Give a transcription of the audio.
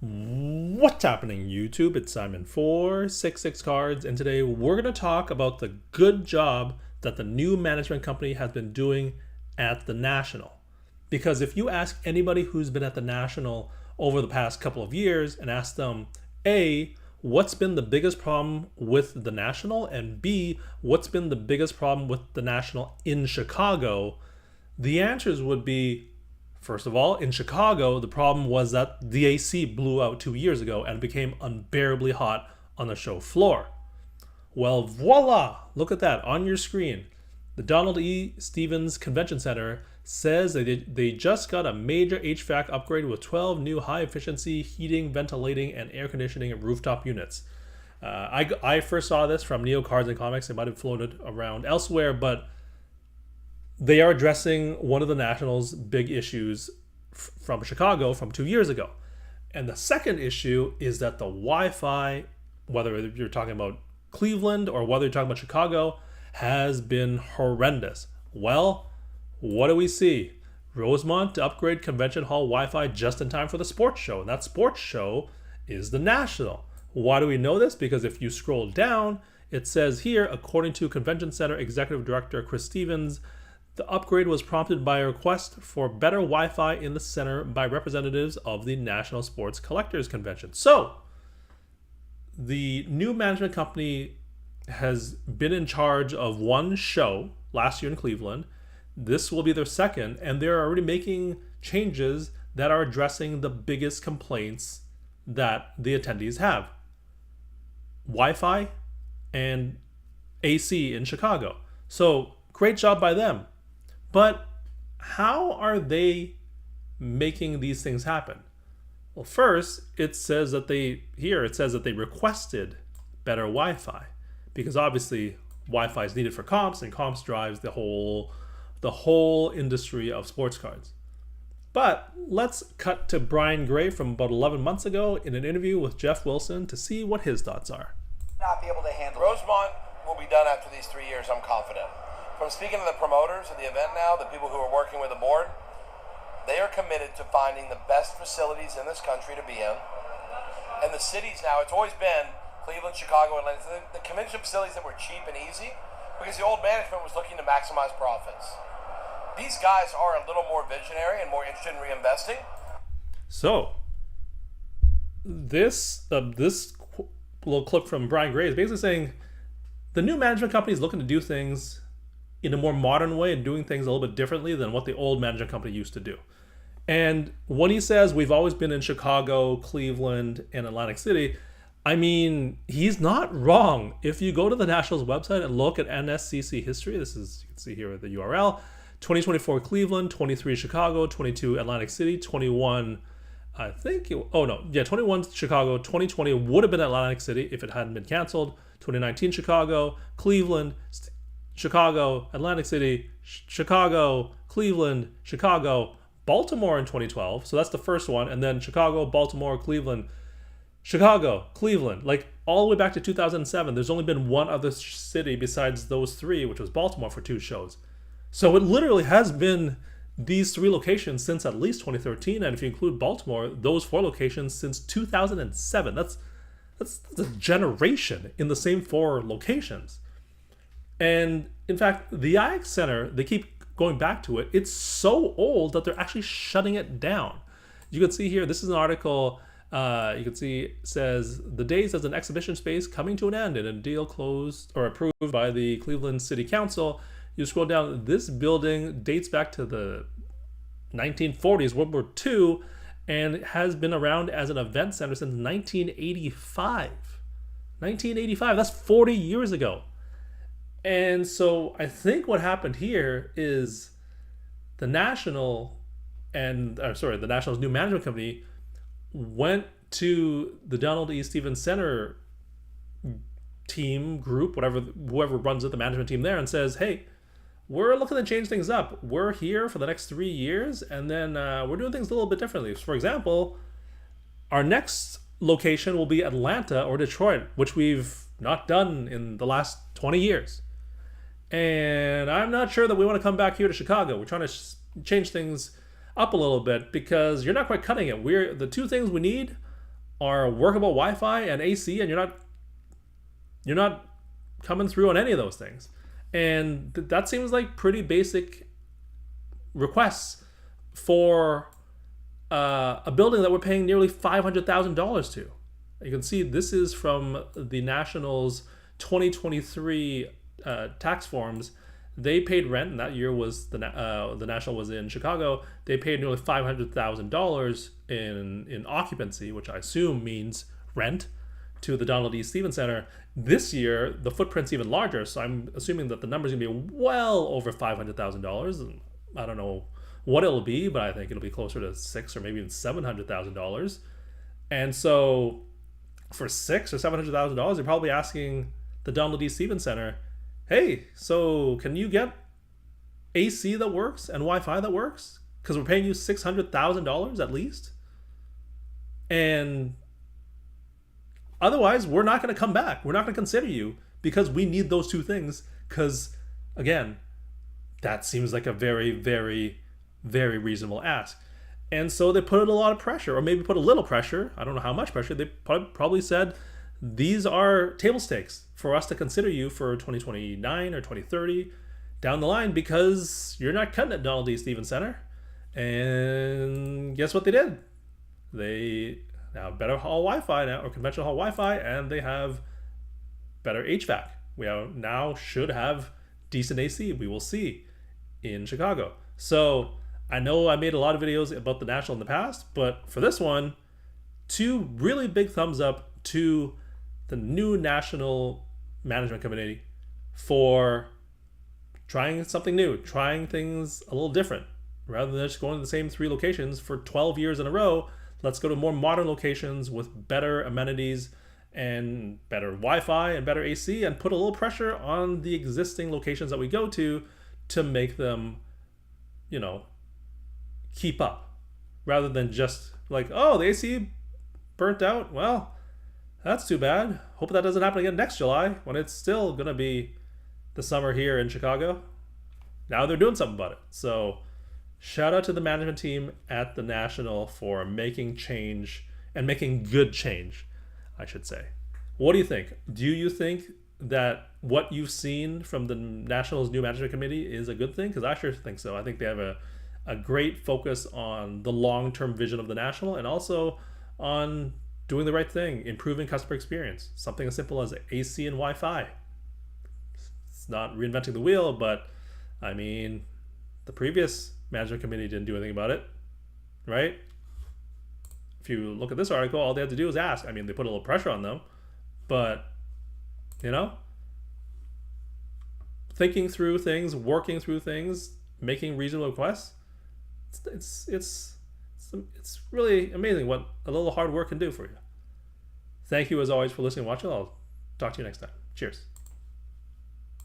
What's happening, YouTube? It's Simon for 66cards, and today we're going to talk about the good job that the new management company has been doing at the National. Because if you ask anybody who's been at the National over the past couple of years and ask them, A, what's been the biggest problem with the National, and B, what's been the biggest problem with the National in Chicago, the answers would be, first of all, in Chicago, the problem was that the AC blew out 2 years ago and became unbearably hot on the show floor. Well, voila! Look at that on your screen. The Donald E. Stevens Convention Center says they just got a major HVAC upgrade with 12 new high-efficiency heating, ventilating, and air conditioning rooftop units. I first saw this from Neo Cards and Comics. It might have floated around elsewhere, but they are addressing one of the Nationals' big issues from Chicago from 2 years ago. And the second issue is that the Wi-Fi, whether you're talking about Cleveland or whether you're talking about Chicago, has been horrendous. Well, what do we see? Rosemont to upgrade convention hall Wi-Fi just in time for the sports show. And that sports show is the National. Why do we know this? Because if you scroll down, it says here, according to Convention Center Executive Director Chris Stevens, the upgrade was prompted by a request for better Wi-Fi in the center by representatives of the National Sports Collectors Convention. So, the new management company has been in charge of one show last year in Cleveland. This will be their second, and they're already making changes that are addressing the biggest complaints that the attendees have. Wi-Fi and AC in Chicago. So, great job by them. But how are they making these things happen? Well, first, it says that they requested better Wi-Fi, because obviously Wi-Fi is needed for comps, and comps drives the whole industry of sports cards. But let's cut to Brian Gray from about 11 months ago in an interview with Jeff Wilson to see what his thoughts are. Not be able to handle Rosemont will be done after these 3 years, I'm confident. From speaking to the promoters of the event now, the people who are working with the board, they are committed to finding the best facilities in this country to be in. And the cities now, it's always been Cleveland, Chicago, Atlanta, the convention facilities that were cheap and easy because the old management was looking to maximize profits. These guys are a little more visionary and more interested in reinvesting. So, this little clip from Brian Gray is basically saying the new management company is looking to do things in a more modern way and doing things a little bit differently than what the old management company used to do. And when he says we've always been in Chicago, Cleveland, and Atlantic City, I mean, he's not wrong. If you go to the Nationals website and look at NSCC history, this is, you can see here the URL, 2024 Cleveland, 23 Chicago, 22 Atlantic City, 21, 21 Chicago, 2020 would have been Atlantic City if it hadn't been canceled, 2019 Chicago, Cleveland, Chicago, Atlantic City, Chicago, Cleveland, Chicago, Baltimore in 2012. So that's the first one. And then Chicago, Baltimore, Cleveland, Chicago, Cleveland, like all the way back to 2007. There's only been one other city besides those three, which was Baltimore for 2 shows. So it literally has been these 3 locations since at least 2013. And if you include Baltimore, those 4 locations since 2007. That's a generation in the same 4 locations. And in fact, the IX Center, they keep going back to it. It's so old that they're actually shutting it down. You can see here, this is an article, you can see it says, the days as an exhibition space coming to an end in a deal closed or approved by the Cleveland City Council. You scroll down, this building dates back to the 1940s, World War II, and has been around as an event center since 1985. 1985, that's 40 years ago. And so I think what happened here is the Nationals new management company went to the Donald E. Stevens Center team group, whoever runs it, the management team there, and says, hey, we're looking to change things up. We're here for the next 3 years, and then we're doing things a little bit differently. For example, our next location will be Atlanta or Detroit, which we've not done in the last 20 years. And I'm not sure that we want to come back here to Chicago. We're trying to change things up a little bit because you're not quite cutting it. The 2 things we need are workable Wi-Fi and AC, and you're not coming through on any of those things. And that seems like pretty basic requests for a building that we're paying nearly $500,000 to. You can see this is from the National's 2023 tax forms. They paid rent, and that year was the National was in Chicago. They paid nearly $500,000 in occupancy, which I assume means rent, to the Donald E. Stevens Center. This year, the footprint's even larger, so I'm assuming that the number's gonna be well over $500,000. I don't know what it'll be, but I think it'll be closer to $600,000 or maybe even $700,000. And so, for $600,000 or $700,000, you're probably asking the Donald E. Stevens Center, hey, so can you get AC that works and Wi-Fi that works? Because we're paying you $600,000 at least. And otherwise, we're not going to come back. We're not going to consider you because we need those two things. Because, again, that seems like a very, very, very reasonable ask. And so they put a lot of pressure, or maybe put a little pressure. I don't know how much pressure. They probably said, these are table stakes for us to consider you for 2029 or 2030 down the line because you're not cutting at Donald E. Stevens Center. And guess what they did? They have better hall Wi-Fi now, or conventional hall Wi-Fi, and they have better HVAC. We now should have decent AC. We will see in Chicago. So I know I made a lot of videos about the National in the past, but for this one, 2 really big thumbs up to the new National Management Committee for trying something new, trying things a little different. Rather than just going to the same 3 locations for 12 years in a row, let's go to more modern locations with better amenities and better Wi-Fi and better AC, and put a little pressure on the existing locations that we go to make them, keep up. Rather than just like, oh, the AC burnt out. Well, that's too bad. Hope that doesn't happen again next July when it's still going to be the summer here in Chicago. Now they're doing something about it. So shout out to the management team at the National for making change, and making good change, I should say. What do you think? Do you think that what you've seen from the National's new management committee is a good thing? Because I sure think so. I think they have a great focus on the long-term vision of the National, and also on doing the right thing, improving customer experience. Something as simple as AC and Wi-Fi. It's not reinventing the wheel, but I mean, the previous management committee didn't do anything about it, right? If you look at this article, all they had to do was ask. I mean, they put a little pressure on them, but thinking through things, working through things, making reasonable requests, it's really amazing what a little hard work can do for you. Thank you as always for listening and watching. I'll talk to you next time. Cheers.